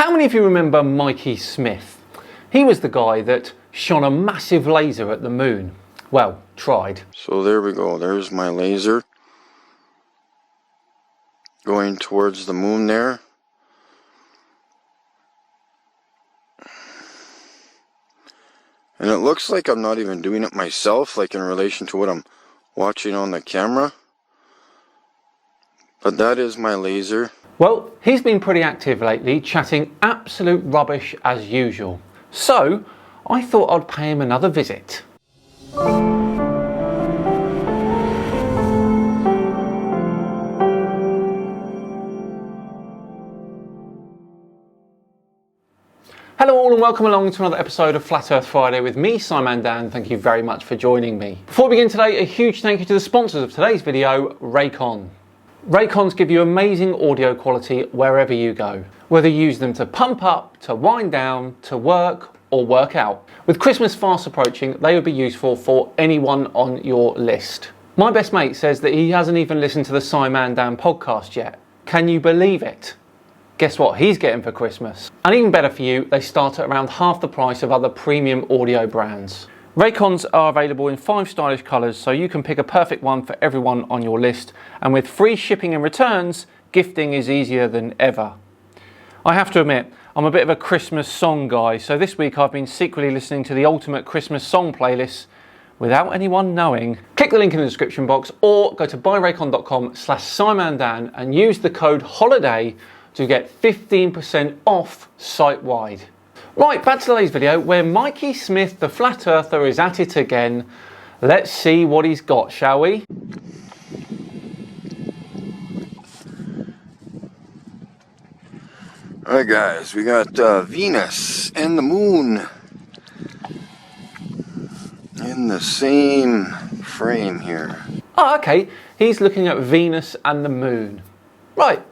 How many of you remember Mikey Smith? He was the guy that shone a massive laser at the moon. Well, tried. So there we go. There's my laser going towards the moon there. And it looks like I'm not even doing it myself, like in relation to what I'm watching on the camera. But that is my laser. Well, he's been pretty active lately, chatting absolute rubbish as usual. So, I thought I'd pay him another visit. Hello all and welcome along to another episode of Flat Earth Friday with me, Simon Dan. Thank you very much for joining me. Before we begin today, a huge thank you to the sponsors of today's video, Raycon. Raycons give you amazing audio quality wherever you go, whether you use them to pump up, to wind down, to work or work out. With Christmas fast approaching, they would be useful for anyone on your list. My best mate says that he hasn't even listened to the Simon Dan podcast yet. Can you believe it? Guess what he's getting for Christmas? And even better for you, they start at around half the price of other premium audio brands. Raycons are available in 5 stylish colours, so you can pick a perfect one for everyone on your list. And with free shipping and returns, gifting is easier than ever. I have to admit, I'm a bit of a Christmas song guy, so this week I've been secretly listening to the ultimate Christmas song playlists without anyone knowing. Click the link in the description box or go to buyraycon.com/SimonDan and use the code HOLIDAY to get 15% off site-wide. Right, back to today's video where Mikey Smith, the flat earther, is at it again. Let's see what he's got, shall we? Alright guys, we got Venus and the moon in the same frame here. Oh, okay, he's looking at Venus and the moon. Right.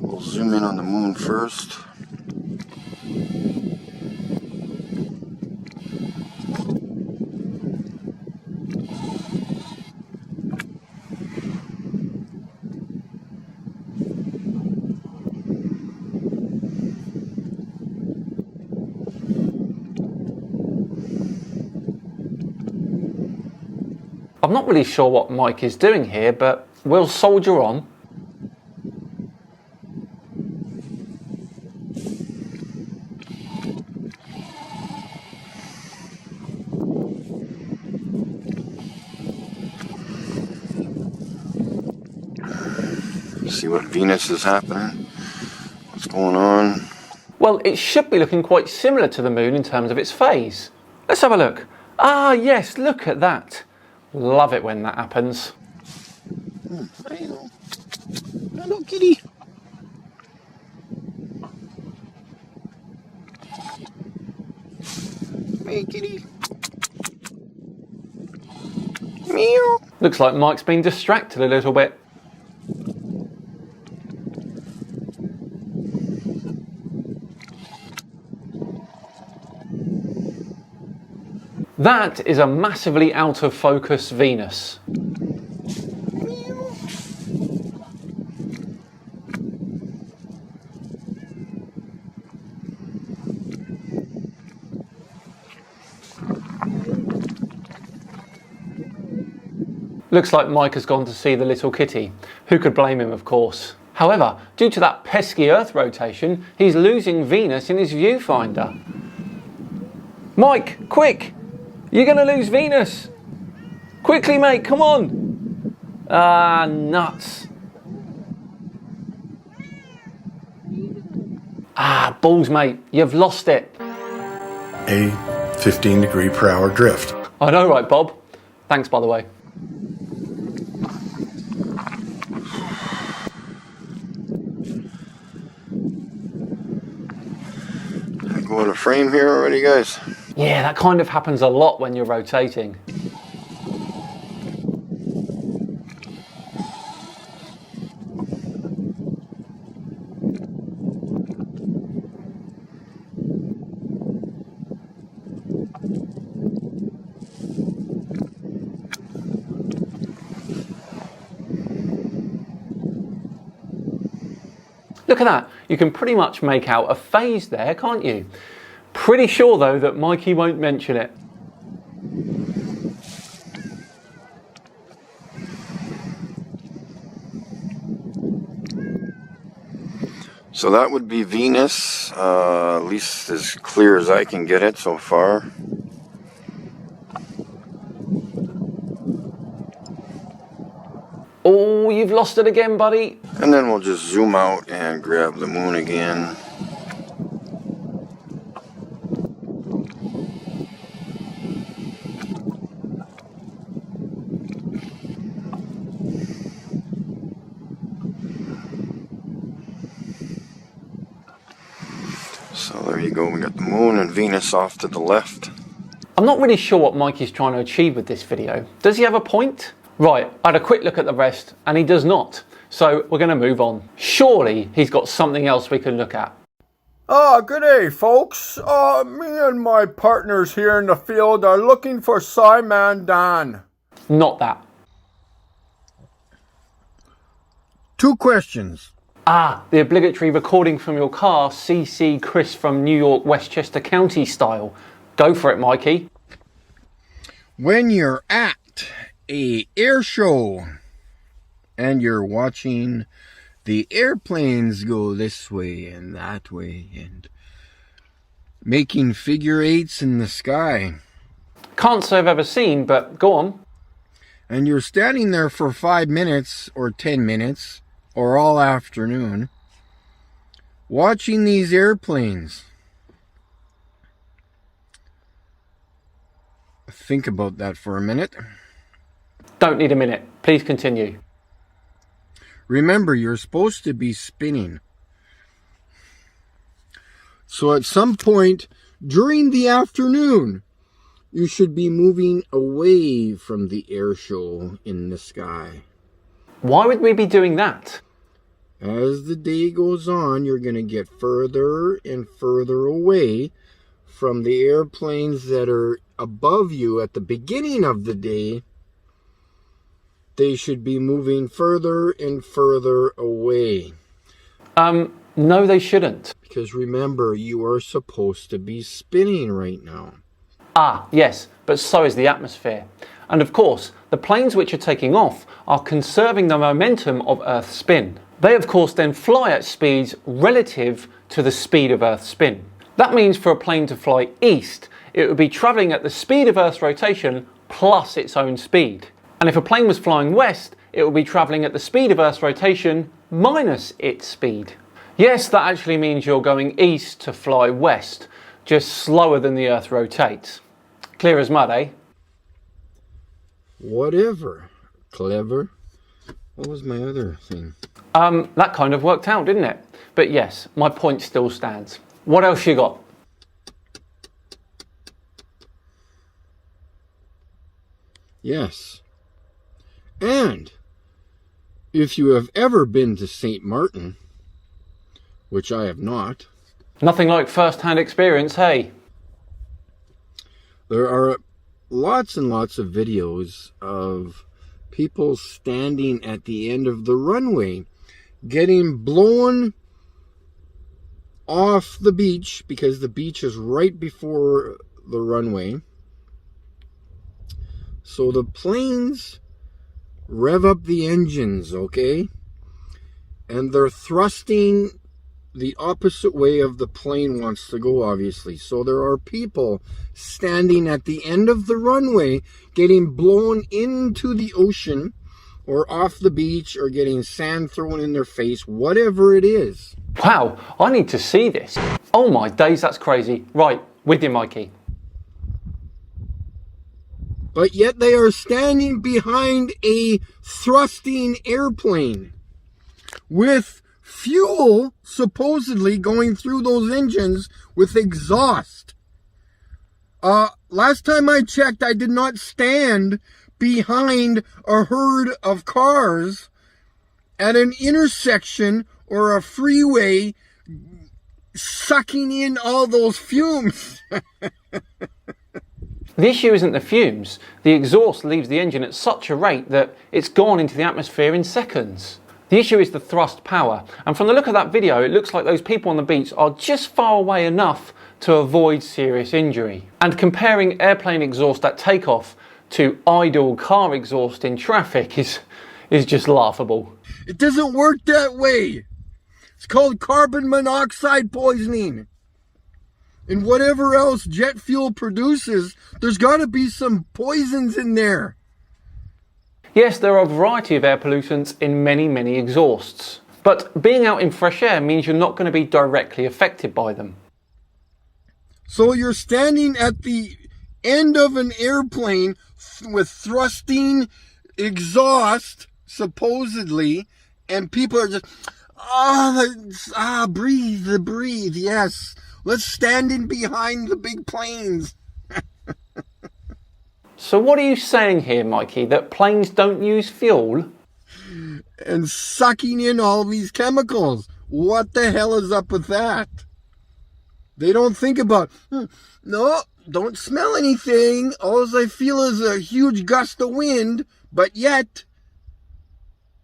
We'll zoom in on the moon first. I'm not really sure what Mike is doing here, but we'll soldier on. See what Venus is happening. What's going on? Well, it should be looking quite similar to the moon in terms of its phase. Let's have a look. Ah, yes, look at that. Love it when that happens. Hello, kitty. Hey, kitty. Meow. Looks like Mike's been distracted a little bit. That is a massively out of focus Venus. Looks like Mike has gone to see the little kitty. Who could blame him, of course. However, due to that pesky Earth rotation, he's losing Venus in his viewfinder. Mike, quick! You're going to lose Venus! Quickly, mate, come on! Ah, nuts. Ah, balls, mate, you've lost it. A 15-degree-per-hour drift. I know, right, Bob? Thanks, by the way. Go in a frame here already, guys. Yeah, that kind of happens a lot when you're rotating. Look at that, you can pretty much make out a phase there, can't you? Pretty sure though that Mikey won't mention it. So that would be Venus, at least as clear as I can get it so far. Oh, you've lost it again, buddy. And then we'll just zoom out and grab the moon again. So there you go, we got the moon and Venus off to the left. I'm not really sure what Mikey's trying to achieve with this video. Does he have a point? Right, I had a quick look at the rest and he does not. So we're going to move on. Surely he's got something else we can look at. Good day, folks. Me and my partners here in the field are looking for Simon Dan. Not that. 2 questions. The obligatory recording from your car, CC Chris from New York, Westchester County style. Go for it, Mikey. When you're at a air show and you're watching the airplanes go this way and that way and making figure 8s in the sky. Can't say I've ever seen, but go on. And you're standing there for 5 minutes or 10 minutes or all afternoon watching these airplanes. Think about that for a minute. Don't need a minute. Please continue. Remember, you're supposed to be spinning. So at some point during the afternoon, you should be moving away from the air show in the sky. Why would we be doing that? As the day goes on, you're going to get further and further away from the airplanes that are above you at the beginning of the day. They should be moving further and further away. No, they shouldn't. Because remember, you are supposed to be spinning right now. Yes, but so is the atmosphere. And of course, the planes which are taking off are conserving the momentum of Earth's spin. They of course then fly at speeds relative to the speed of Earth's spin. That means for a plane to fly east, it would be travelling at the speed of Earth's rotation plus its own speed. And if a plane was flying west, it would be travelling at the speed of Earth's rotation minus its speed. Yes, that actually means you're going east to fly west, just slower than the Earth rotates. Clear as mud, eh? Whatever. Clever. What was my other thing? That kind of worked out, didn't it? But yes, my point still stands. What else you got? Yes. And if you have ever been to St. Martin, which I have not. Nothing like first-hand experience, hey? There are lots and lots of videos of people standing at the end of the runway getting blown off the beach because the beach is right before the runway. So the planes rev up the engines, okay? And they're thrusting the opposite way of the plane wants to go, obviously. So there are people standing at the end of the runway getting blown into the ocean or off the beach or getting sand thrown in their face, whatever it is. Wow, I need to see this. Oh my days, that's crazy. Right, with you, Mikey. But yet they are standing behind a thrusting airplane with fuel supposedly going through those engines with exhaust. Last time I checked, I did not stand behind a herd of cars at an intersection or a freeway sucking in all those fumes. The issue isn't the fumes. The exhaust leaves the engine at such a rate that it's gone into the atmosphere in seconds. The issue is the thrust power, and from the look of that video it looks like those people on the beach are just far away enough to avoid serious injury. And comparing airplane exhaust at takeoff to idle car exhaust in traffic is just laughable. It doesn't work that way. It's called carbon monoxide poisoning. And whatever else jet fuel produces, there's got to be some poisons in there. Yes, there are a variety of air pollutants in many exhausts, but being out in fresh air means you're not going to be directly affected by them. So you're standing at the end of an airplane with thrusting exhaust, supposedly, and people are just, breathe, yes. Let's stand in behind the big planes. So what are you saying here, Mikey, that planes don't use fuel? And sucking in all these chemicals. What the hell is up with that? They don't think about, no, don't smell anything. All I feel is a huge gust of wind, but yet,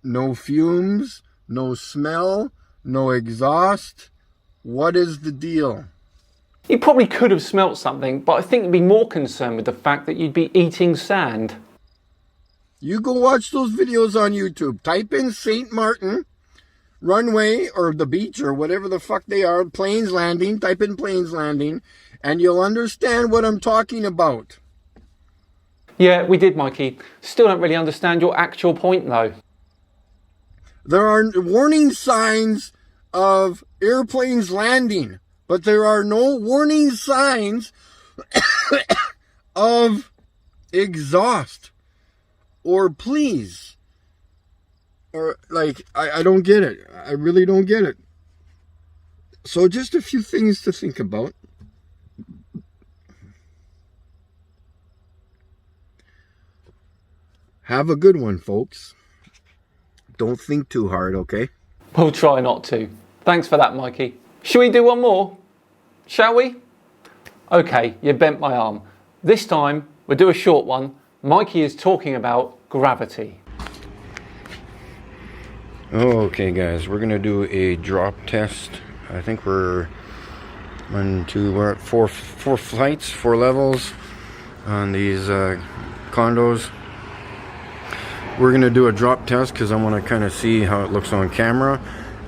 no fumes, no smell, no exhaust. What is the deal? You probably could have smelt something, but I think you'd be more concerned with the fact that you'd be eating sand. You go watch those videos on YouTube. Type in St. Martin runway or the beach or whatever the fuck they are, planes landing. Type in planes landing and you'll understand what I'm talking about. Yeah, we did, Mikey. Still don't really understand your actual point though. There are warning signs of airplanes landing, but there are no warning signs of exhaust or please. Or like, I don't get it. I really don't get it. So just a few things to think about. Have a good one, folks. Don't think too hard, okay? We'll try not to. Thanks for that, Mikey. Shall we do one more? Shall we? Okay, you bent my arm. This time, we'll do a short one. Mikey is talking about gravity. Okay guys, we're gonna do a drop test. I think we're at four flights, 4 levels on these condos. We're gonna do a drop test because I want to kind of see how it looks on camera,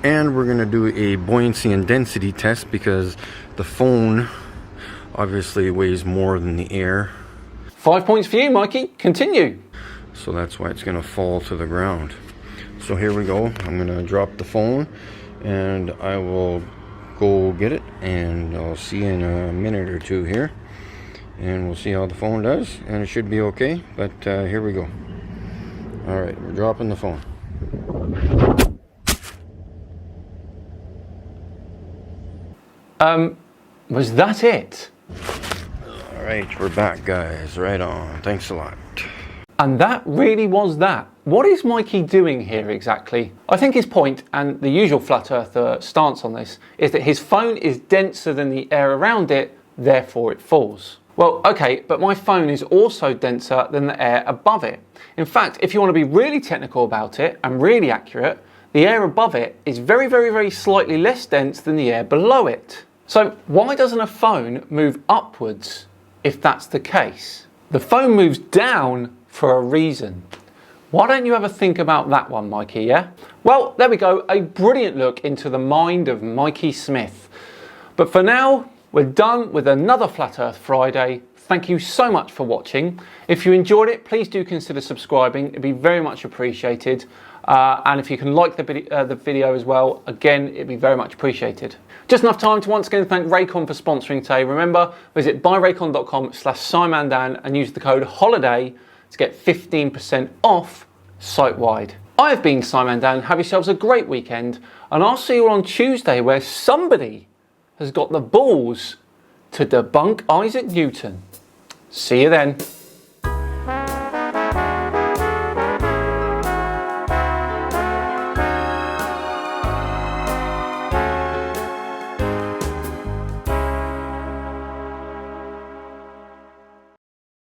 and we're gonna do a buoyancy and density test because the phone obviously weighs more than the air. 5 points for you, Mikey. Continue. So that's why it's gonna fall to the ground. So here we go. I'm gonna drop the phone and I will go get it, and I'll see you in a minute or two here, and we'll see how the phone does, and it should be okay. But here we go. All right, we're dropping the phone. Was that it? All right, we're back, guys. Right on. Thanks a lot. And that really was that. What is Mikey doing here exactly? I think his point, and the usual flat earther stance on this, is that his phone is denser than the air around it, therefore it falls. Well, okay, but my phone is also denser than the air above it. In fact, if you want to be really technical about it and really accurate, the air above it is very slightly less dense than the air below it. So why doesn't a phone move upwards if that's the case? The phone moves down for a reason. Why don't you ever think about that one, Mikey, yeah? Well, there we go, a brilliant look into the mind of Mikey Smith. But for now, we're done with another Flat Earth Friday. Thank you so much for watching. If you enjoyed it, please do consider subscribing. It'd be very much appreciated. And if you can like the video as well, again, it'd be very much appreciated. Just enough time to once again thank Raycon for sponsoring today. Remember, visit buyraycon.com/SimonDan and use the code HOLIDAY to get 15% off site-wide. I have been Simon Dan. Have yourselves a great weekend, and I'll see you all on Tuesday where somebody has got the balls to debunk Isaac Newton. See you then.